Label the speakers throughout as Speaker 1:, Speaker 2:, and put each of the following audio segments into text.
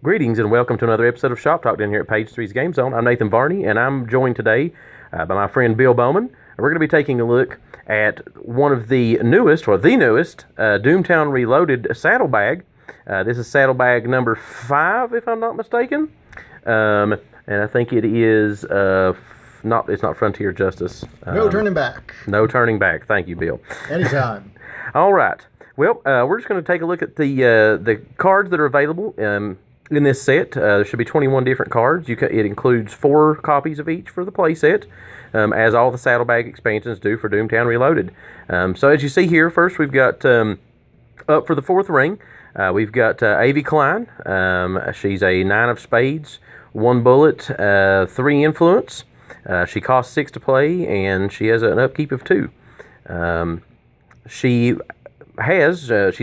Speaker 1: Greetings and welcome to another episode of Shop Talk down here at Page 3's Game Zone. I'm Nathan Varney and I'm joined today by my friend Bill Boldmann. And we're going to be taking a look at one of the newest, Doomtown Reloaded Saddlebag. This is Saddlebag number 5, if I'm not mistaken. And I think it is, it's not Frontier Justice.
Speaker 2: No turning back.
Speaker 1: No turning back. Thank you, Bill.
Speaker 2: Anytime.
Speaker 1: All right. Well, we're just going to take a look at the cards that are available in this set. There should be 21 different cards. It includes 4 copies of each for the play set, as all the Saddlebag expansions do for Doomtown Reloaded. So as you see here, first we've got up for the 4th ring, we've got Avi Klein. She's a 9 of spades, 1 bullet, 3 influence. She costs 6 to play, and she has an upkeep of 2. She's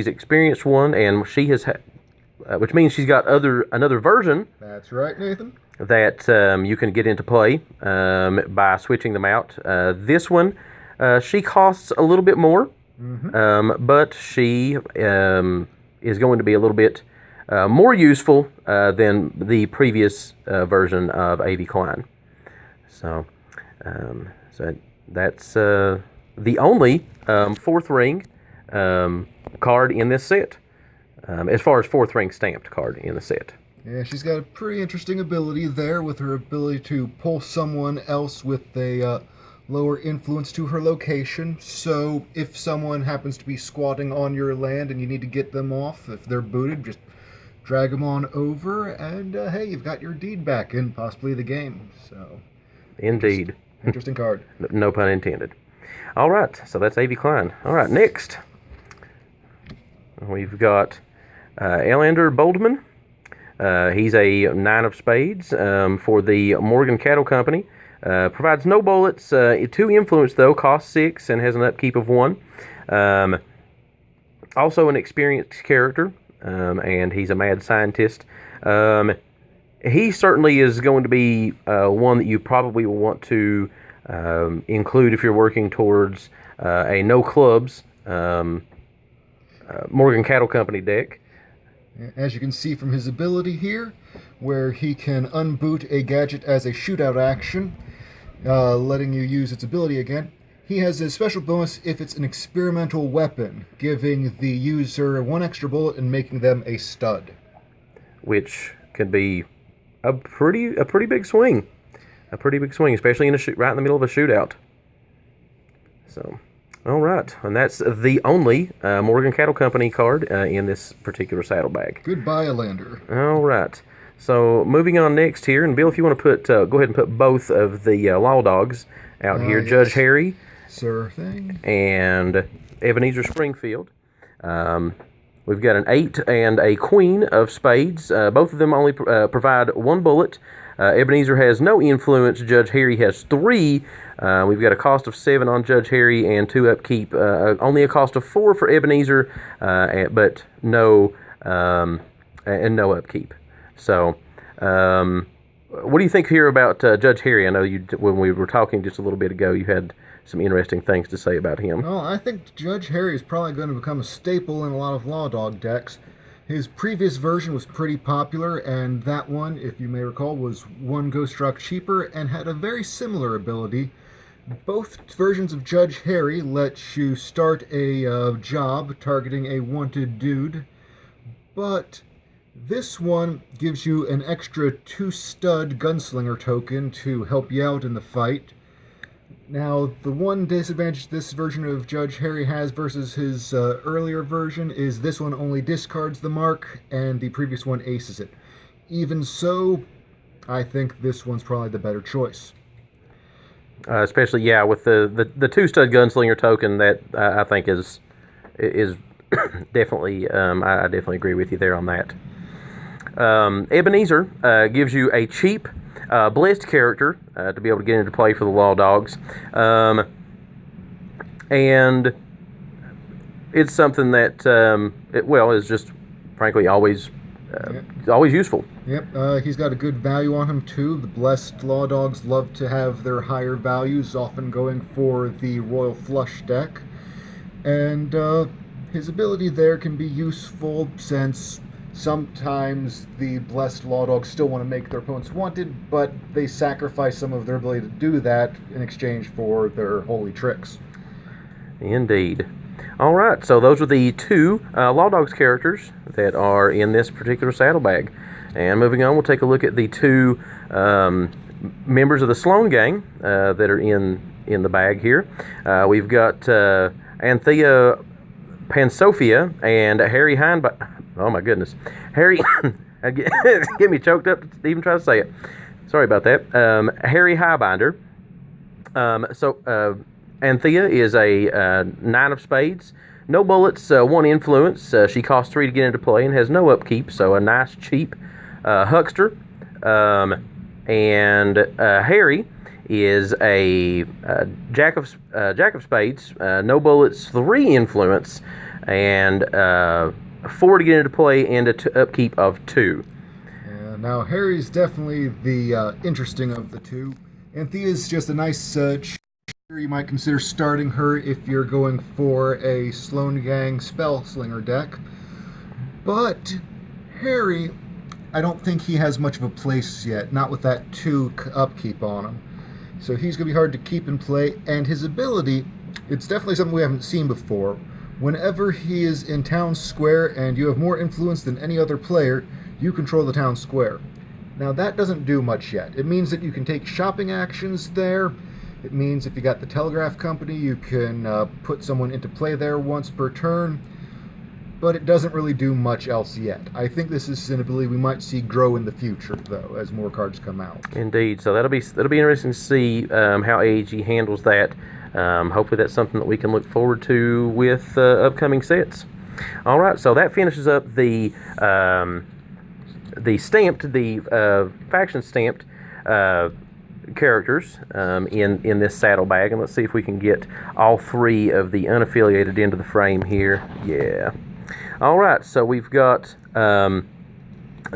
Speaker 1: experienced 1, and she has which means she's got another version.
Speaker 2: That's right, Nathan.
Speaker 1: That you can get into play by switching them out. This one, she costs a little bit more, but she is going to be a little bit more useful than the previous version of A.V. Klein. So that's the only 4th ring card in this set. As far as 4th ring stamped card in the set.
Speaker 2: Yeah, she's got a pretty interesting ability there with her ability to pull someone else with a lower influence to her location. So if someone happens to be squatting on your land and you need to get them off, if they're booted, just drag them on over and hey, you've got your deed back and possibly the game. So,
Speaker 1: indeed.
Speaker 2: Interesting card.
Speaker 1: No pun intended. All right, so that's A.V. Klein. All right, next we've got Elander Boldmann. He's a 9 of spades for the Morgan Cattle Company. Provides no bullets, 2 influence though, costs 6 and has an upkeep of 1. Also an experienced character, and he's a mad scientist. He certainly is going to be one that you probably will want to include if you're working towards a no clubs Morgan Cattle Company deck.
Speaker 2: As you can see from his ability here, where he can unboot a gadget as a shootout action, letting you use its ability again. He has a special bonus if it's an experimental weapon, giving the user 1 extra bullet and making them a stud. Which
Speaker 1: can be a pretty big swing. A pretty big swing, especially right in the middle of a shootout. So, all right, and that's the only Morgan Cattle Company card in this particular saddlebag.
Speaker 2: Goodbye, Elander.
Speaker 1: All right, so moving on next here, and Bill, if you want to go ahead and put both of the Law Dogs out here, yes. Judge Harry,
Speaker 2: sir thing,
Speaker 1: and Ebenezer Springfield. We've got an 8 and a Queen of spades. Both of them only provide 1 bullet. Ebenezer has no influence. Judge Harry has 3. We've got a cost of 7 on Judge Harry and 2 upkeep. Only a cost of 4 for Ebenezer, but no and no upkeep. So, what do you think here about Judge Harry? I know when we were talking just a little bit ago, you had some interesting things to say about him.
Speaker 2: Well, I think Judge Harry is probably going to become a staple in a lot of Law Dog decks. His previous version was pretty popular, and that one, if you may recall, was 1 Ghost Rock cheaper and had a very similar ability. Both versions of Judge Harry let you start a job targeting a wanted dude, but this one gives you an extra 2 stud gunslinger token to help you out in the fight. Now, the one disadvantage this version of Judge Harry has versus his earlier version is this one only discards the mark, and the previous one aces it. Even so, I think this one's probably the better choice.
Speaker 1: Especially, yeah, with the 2 stud gunslinger token, that I think is definitely, I definitely agree with you there on that. Ebenezer gives you a cheap blessed character to be able to get into play for the Law Dogs. And it's something that, is just, frankly, always useful.
Speaker 2: Yep, he's got a good value on him, too. The blessed Law Dogs love to have their higher values, often going for the Royal Flush deck. And his ability there can be useful since Sometimes the blessed law dogs still want to make their opponents wanted, but they sacrifice some of their ability to do that in exchange for their holy tricks.
Speaker 1: Indeed. All right, so those are the two Law Dogs characters that are in this particular saddlebag. And moving on, we'll take a look at the two members of the Sloan Gang that are in the bag here. We've got Anthea Pansophia and Harry Heinbein. Oh my goodness, Harry, get me choked up to even try to say it. Sorry about that. Harry Highbinder. Anthea is a 9 of spades, no bullets, 1 influence. She costs 3 to get into play and has no upkeep, so a nice cheap huckster. And Harry is a jack of spades, no bullets, 3 influence, and 4 to get into play and a upkeep of 2.
Speaker 2: Now Harry's definitely the interesting of the two. Anthea's just a nice you might consider starting her if you're going for a Sloan Gang spell slinger deck. But Harry, I don't think he has much of a place yet, not with that 2 upkeep on him. So he's going to be hard to keep in play, and his ability, it's definitely something we haven't seen before. Whenever he is in town square and you have more influence than any other player, you control the town square. Now that doesn't do much yet. It means that you can take shopping actions there. It means if you got the telegraph company, you can put someone into play there once per turn, but it doesn't really do much else yet. I think this is an ability we might see grow in the future, though, as more cards come out.
Speaker 1: Indeed. So that'll be interesting to see how AEG handles that. Hopefully that's something that we can look forward to with upcoming sets. All right, so that finishes up the faction stamped characters in this saddlebag, and let's see if we can get all 3 of the unaffiliated into the frame here. Yeah. All right, so we've got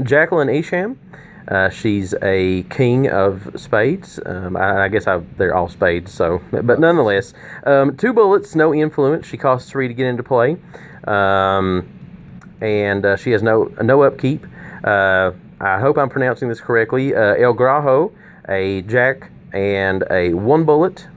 Speaker 1: Jacqueline Isham. She's a king of spades. I guess they're all spades, so but nonetheless, 2 bullets, no influence. She costs 3 to get into play, and she has no upkeep. I hope I'm pronouncing this correctly. El Grajo, a jack and a 1 bullet.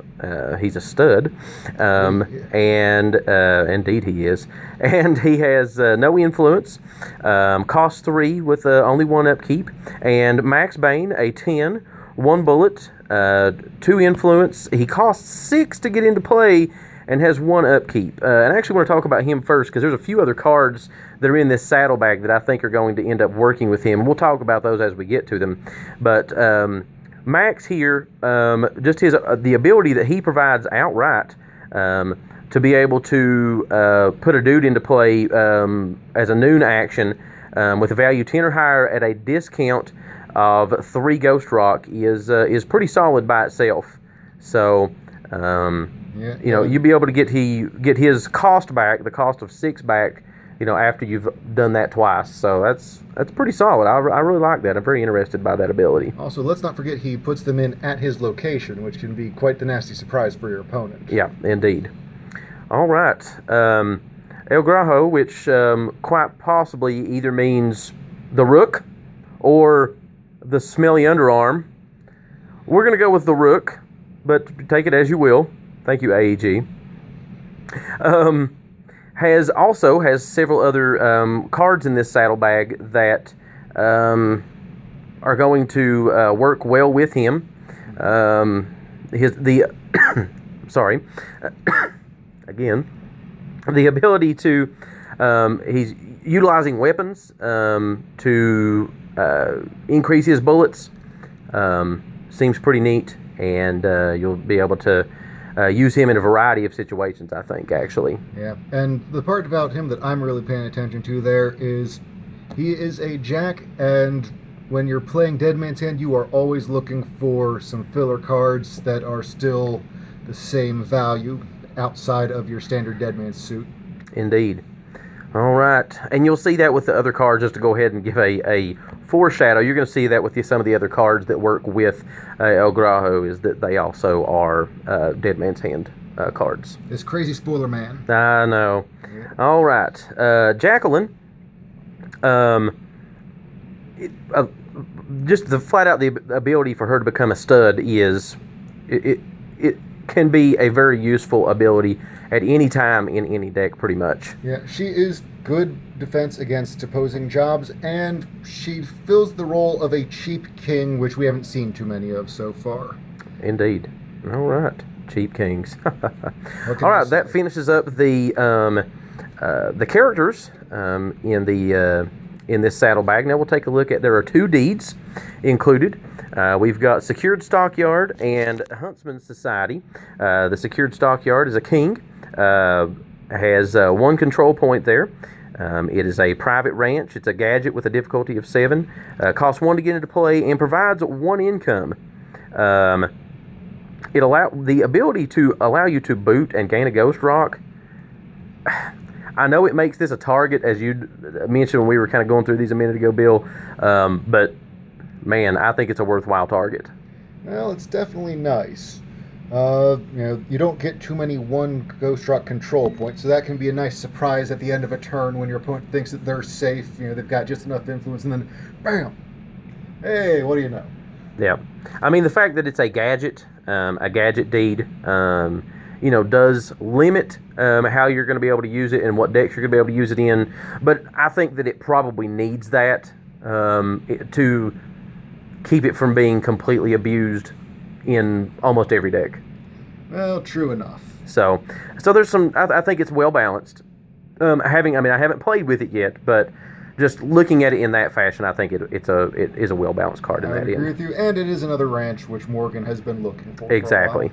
Speaker 1: He's a stud, and indeed he is. And he has no influence, costs 3 with only 1 upkeep. And Max Bane, a 10, 1 bullet, 2 influence. He costs 6 to get into play and has 1 upkeep. And I actually want to talk about him first because there's a few other cards that are in this saddlebag that I think are going to end up working with him. We'll talk about those as we get to them. But Max here, just the ability that he provides outright to be able to put a dude into play as a noon action with a value 10 or higher at a discount of 3 Ghost Rock is pretty solid by itself. So you'll be able to get his cost back, the cost of 6 back, after you've done that twice. So that's pretty solid. I really like that. I'm very interested by that ability.
Speaker 2: Also, let's not forget he puts them in at his location, which can be quite the nasty surprise for your opponent.
Speaker 1: Yeah, indeed. All right. El Grajo, which quite possibly either means the Rook or the smelly underarm. We're going to go with the Rook, but take it as you will. Thank you, AEG. Has several other cards in this saddlebag that are going to work well with him. Again, the ability to he's utilizing weapons to increase his bullets seems pretty neat, and you'll be able to use him in a variety of situations, I think, actually.
Speaker 2: Yeah, and the part about him that I'm really paying attention to there is he is a jack, and when you're playing Dead Man's Hand, you are always looking for some filler cards that are still the same value outside of your standard Dead Man's suit.
Speaker 1: Indeed. All right, and you'll see that with the other cards. Just to go ahead and give a foreshadow, you're going to see that with some of the other cards that work with El Grajo, is that they also are Dead Man's Hand cards.
Speaker 2: This crazy spoiler man.
Speaker 1: I know. Yeah. All right, Jacqueline Just the flat out the ability for her to become a stud is it can be a very useful ability at any time in any deck, pretty much.
Speaker 2: Yeah, she is good defense against opposing jobs, and she fills the role of a cheap king, which we haven't seen too many of so far.
Speaker 1: Indeed. All right, cheap kings. All right, that finishes up the characters in this saddlebag. Now we'll take a look at, there are 2 deeds included. We've got Secured Stockyard and Huntsman's Society. The Secured Stockyard is a king, has 1 control point there. It is a private ranch. It's a gadget with a difficulty of 7. Costs 1 to get into play and provides 1 income. It the ability to allow you to boot and gain a ghost rock. I know it makes this a target, as you mentioned when we were kind of going through these a minute ago, Bill. But man, I think it's a worthwhile target.
Speaker 2: Well, it's definitely nice. You don't get too many 1 ghost rock control points, so that can be a nice surprise at the end of a turn when your opponent thinks that they're safe. They've got just enough influence, and then bam! Hey, what do you know?
Speaker 1: Yeah, I mean the fact that it's a gadget deed, does limit how you're going to be able to use it and what decks you're going to be able to use it in. But I think that it probably needs that to keep it from being completely abused in almost every deck.
Speaker 2: Well, true enough.
Speaker 1: So there's some. I think it's well balanced. I haven't played with it yet, but just looking at it in that fashion, I think it is a well balanced card in that end.
Speaker 2: I agree with you, and it is another ranch which Morgan has been looking for.
Speaker 1: Exactly.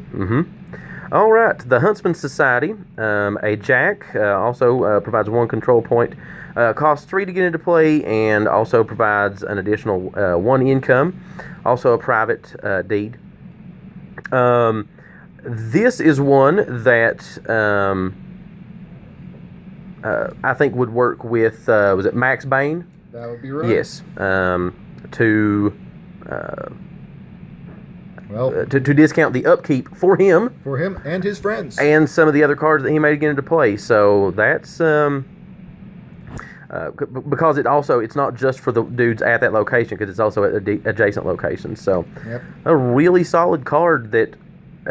Speaker 1: All right, the Huntsman Society, a jack, also provides 1 control point, costs 3 to get into play, and also provides an additional 1 income. Also a private deed. This is one that I think would work with, was it Max Bane?
Speaker 2: That would be right.
Speaker 1: Yes. To discount the upkeep for him.
Speaker 2: For him and his friends.
Speaker 1: And some of the other cards that he may get into play. So that's because it's not just for the dudes at that location, because it's also at adjacent locations. So
Speaker 2: yep.
Speaker 1: A really solid card that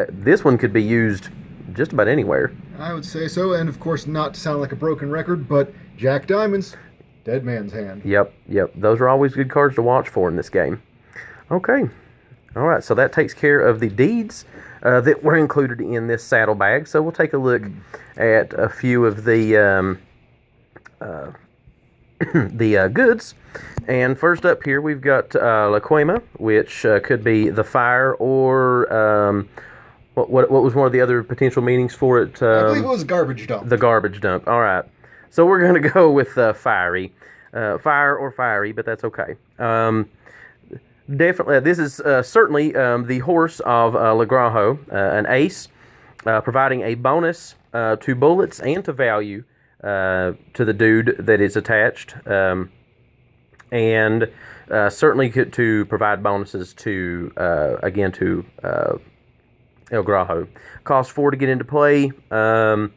Speaker 1: this one could be used just about anywhere.
Speaker 2: I would say so, and of course, not to sound like a broken record, but Jack Diamonds, Dead Man's Hand.
Speaker 1: Yep. Those are always good cards to watch for in this game. Okay. All right, so that takes care of the deeds that were included in this saddlebag. So we'll take a look at a few of the goods. And first up here, we've got La Quema, which could be the fire or... What was one of the other potential meanings for it?
Speaker 2: I believe it was garbage dump.
Speaker 1: The garbage dump. All right. So we're going to go with fiery. Fire or fiery, but that's okay. Definitely, this is certainly the horse of Legrajo, an ace, providing a bonus to bullets and to value to the dude that is attached. And certainly to provide bonuses to, again, to... El Grajo. Costs 4 to get into play, and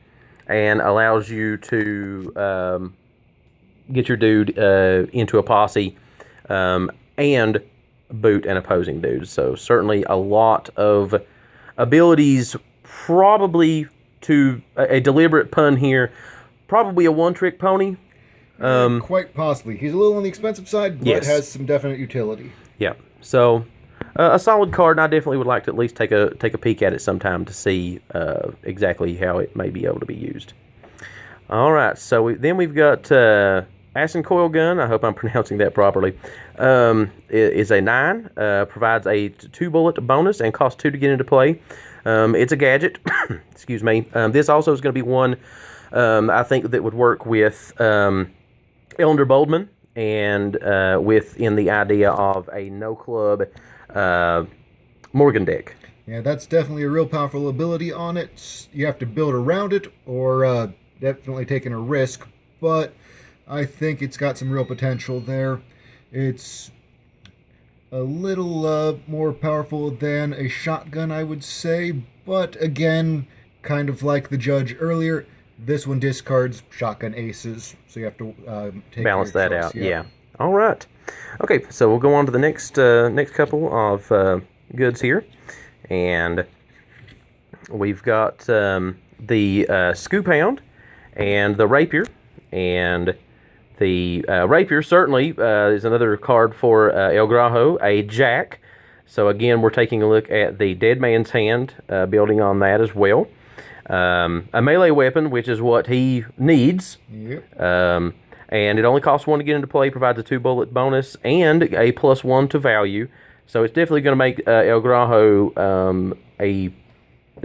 Speaker 1: allows you to get your dude into a posse and boot an opposing dude. So certainly a lot of abilities, probably to a deliberate pun here, probably a one-trick pony.
Speaker 2: Quite possibly. He's a little on the expensive side, but
Speaker 1: yes.
Speaker 2: Has some definite utility.
Speaker 1: Yeah, so... a solid card, and I definitely would like to at least take a peek at it sometime to see exactly how it may be able to be used. All right, so then we've got Acid Coil Gun. I hope I'm pronouncing that properly. It is a 9, provides a 2-bullet bonus, and costs 2 to get into play. It's a gadget. Excuse me. This also is going to be one I think that would work with Elender Boldmann, and within the idea of a no-club Morgan deck.
Speaker 2: Yeah, that's definitely a real powerful ability on it. You have to build around it, or definitely taking a risk, but I think it's got some real potential there. It's a little more powerful than a shotgun, I would say, but again, kind of like the judge earlier, This one discards shotgun aces, so you have to take
Speaker 1: balance
Speaker 2: your
Speaker 1: that
Speaker 2: choice.
Speaker 1: out. Yeah. All right. Okay, so we'll go on to the next couple of goods here, and we've got the Scoop Hound and the Rapier, and the Rapier certainly is another card for El Grajo, a Jack. So again, we're taking a look at the Dead Man's Hand, building on that as well. A melee weapon, which is what he needs.
Speaker 2: Yep.
Speaker 1: And it only costs 1 to get into play, provides a 2-bullet bonus, and a +1 to value. So it's definitely going to make El Grajo a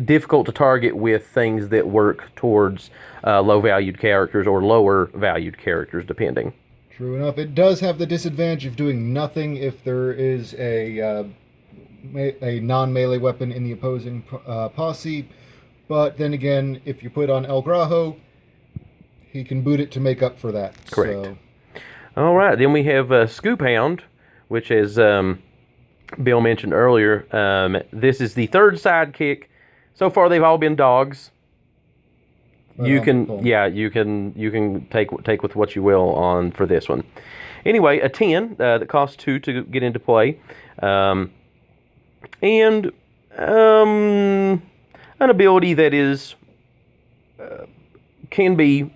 Speaker 1: difficult to target with things that work towards low-valued characters or lower-valued characters, depending.
Speaker 2: True enough. It does have the disadvantage of doing nothing if there is a non-melee weapon in the opposing posse. But then again, if you put on El Grajo, he can boot it to make up for that.
Speaker 1: Correct.
Speaker 2: So.
Speaker 1: All right. Then we have Scoop Hound, which, as Bill mentioned earlier, this is the third sidekick. So far, they've all been dogs. You can take with what you will on for this one. Anyway, a 10 that costs 2 to get into play, and an ability that is can be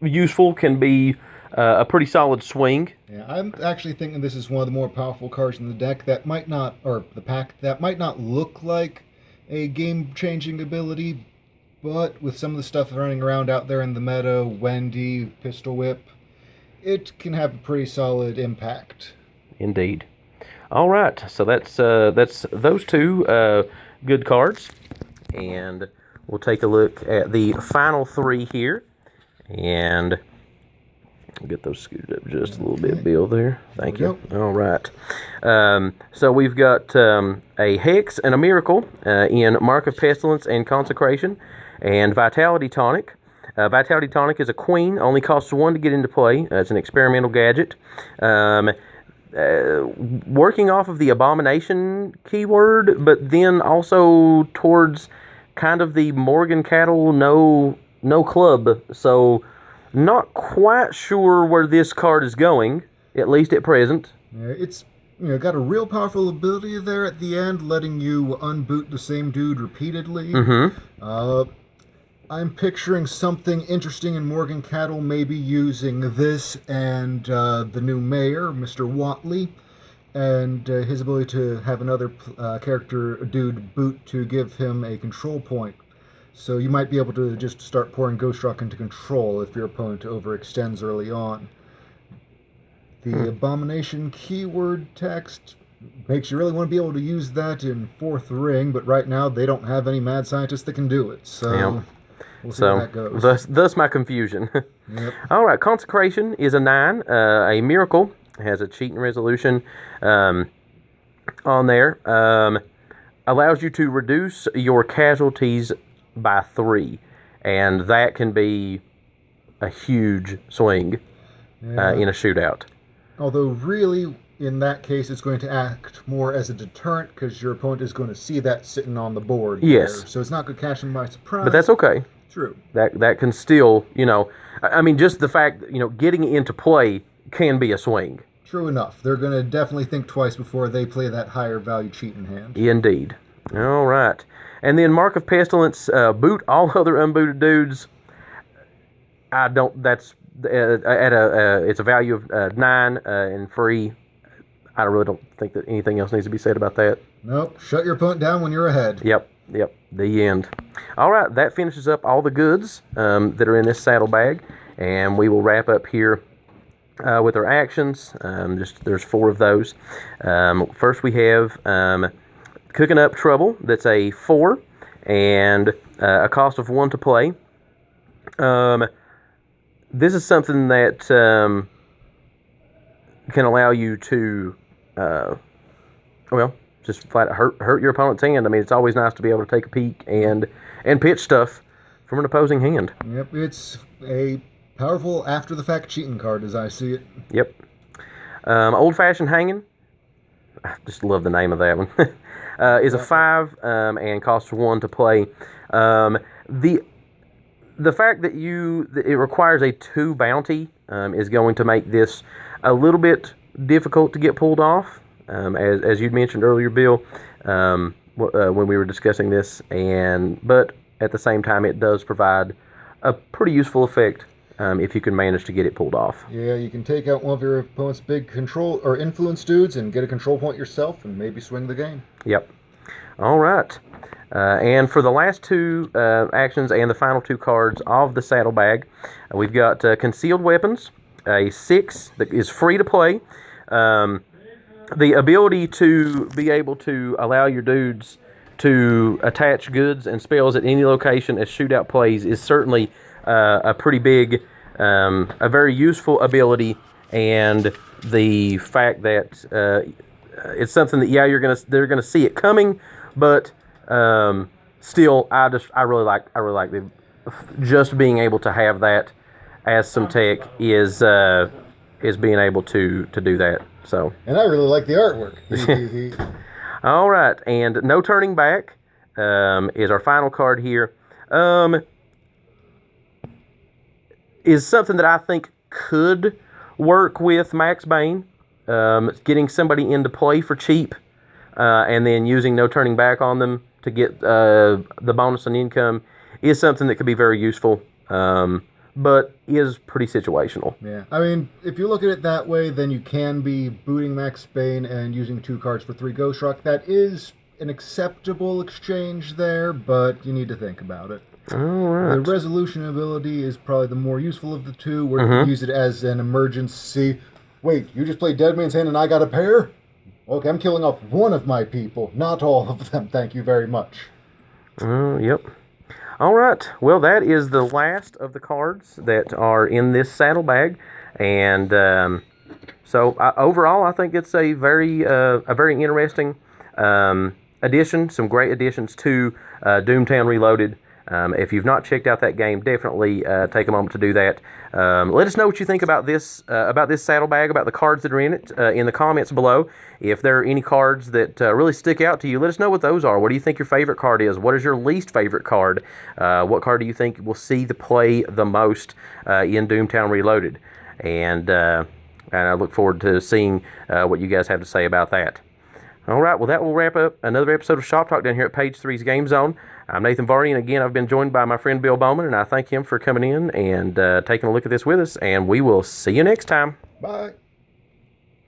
Speaker 1: useful, can be a pretty solid swing.
Speaker 2: Yeah, I'm actually thinking this is one of the more powerful cards in the deck that might not, or the pack, that might not look like a game-changing ability, but with some of the stuff running around out there in the meta, Wendy, Pistol Whip, it can have a pretty solid impact.
Speaker 1: Indeed. All right, so that's those two good cards, and we'll take a look at the final 3 here, and I'll get those scooted up just a little bit, Bill, there. Thank you. All right. So we've got a Hex and a Miracle in Mark of Pestilence and Consecration, and Vitality Tonic. Vitality Tonic is a queen, only costs 1 to get into play. It's an experimental gadget. Working off of the Abomination keyword, but then also towards kind of the Morgan Cattle no club. So not quite sure where this card is going, at least at present.
Speaker 2: Yeah, it's got a real powerful ability there at the end, letting you unboot the same dude repeatedly. I'm picturing something interesting in Morgan Cattle, maybe using this and the new mayor, Mr. Watley, and his ability to have another dude boot to give him a control point. So you might be able to just start pouring Ghost Rock into control if your opponent overextends early on. The Abomination keyword text makes you really want to be able to use that in 4th ring, but right now they don't have any mad scientists that can do it. So we'll see how that goes.
Speaker 1: Thus my confusion.
Speaker 2: Yep.
Speaker 1: All right, Consecration is a 9, a Miracle. It has a cheat and resolution on there. Allows you to reduce your casualties by 3, and that can be a huge swing in a shootout.
Speaker 2: Although really, in that case, it's going to act more as a deterrent because your opponent is going to see that sitting on the board.
Speaker 1: Yes.
Speaker 2: There. So it's not going to catch them by surprise.
Speaker 1: But that's okay.
Speaker 2: True.
Speaker 1: That can still, I mean, just the fact, getting into play can be a swing.
Speaker 2: True enough. They're going to definitely think twice before they play that higher value cheat in hand.
Speaker 1: Indeed. All right. And then Mark of Pestilence, boot all other unbooted dudes. That's it's a value of 9 and free. I really don't think that anything else needs to be said about that.
Speaker 2: Nope. Shut your opponent down when you're ahead.
Speaker 1: Yep. The end. All right. That finishes up all the goods that are in this saddlebag, and we will wrap up here with our actions. There's 4 of those. First, we have Cooking Up Trouble. That's a 4 and a cost of 1 to play. This is something that can allow you to, just flat hurt your opponent's hand. I mean, it's always nice to be able to take a peek and pitch stuff from an opposing hand.
Speaker 2: Yep, it's a powerful after-the-fact cheating card, as I see it.
Speaker 1: Yep. Old-Fashioned Hanging. I just love the name of that one. Is a 5 and costs 1 to play. The the fact that it requires a 2 bounty is going to make this a little bit difficult to get pulled off, as you'd mentioned earlier, Bill, when we were discussing this. But at the same time, it does provide a pretty useful effect if you can manage to get it pulled off.
Speaker 2: Yeah, you can take out one of your opponent's big control or influence dudes and get a control point yourself and maybe swing the game.
Speaker 1: Yep. All right. And for the last 2 actions and the final 2 cards of the Saddlebag, we've got Concealed Weapons, a 6 that is free to play. The ability to be able to allow your dudes to attach goods and spells at any location as shootout plays is certainly a pretty big, a very useful ability, and the fact that it's something that they're gonna see it coming, but still I really like just being able to have that as some tech is being able to do that. So.
Speaker 2: And I really like the artwork.
Speaker 1: All right, and No Turning Back is our final card here. Is something that I think could work with Max Bane, getting somebody into play for cheap, and then using No Turning Back on them to get the bonus on income is something that could be very useful, but is pretty situational.
Speaker 2: Yeah, I mean, if you look at it that way, then you can be booting Max Bane and using 2 cards for 3 Ghost Rock. That is an acceptable exchange there, but you need to think about it.
Speaker 1: All right.
Speaker 2: The resolution ability is probably the more useful of the 2, where you can use it as an emergency. Wait, you just played Dead Man's Hand and I got a pair? Okay, I'm killing off one of my people, not all of them. Thank you very much.
Speaker 1: Yep. All right. Well, that is the last of the cards that are in this Saddlebag, and so overall, I think it's a very interesting addition. Some great additions to Doomtown Reloaded. If you've not checked out that game, definitely take a moment to do that. Let us know what you think about this Saddlebag, about the cards that are in it, in the comments below. If there are any cards that really stick out to you, let us know what those are. What do you think your favorite card is? What is your least favorite card? What card do you think will see the play the most in Doomtown Reloaded? And I look forward to seeing what you guys have to say about that. All right, well, that will wrap up another episode of Shop Talk down here at Page 3's Game Zone. I'm Nathan Varney, and again, I've been joined by my friend Bill Boldmann, and I thank him for coming in and taking a look at this with us, and we will see you next time.
Speaker 2: Bye.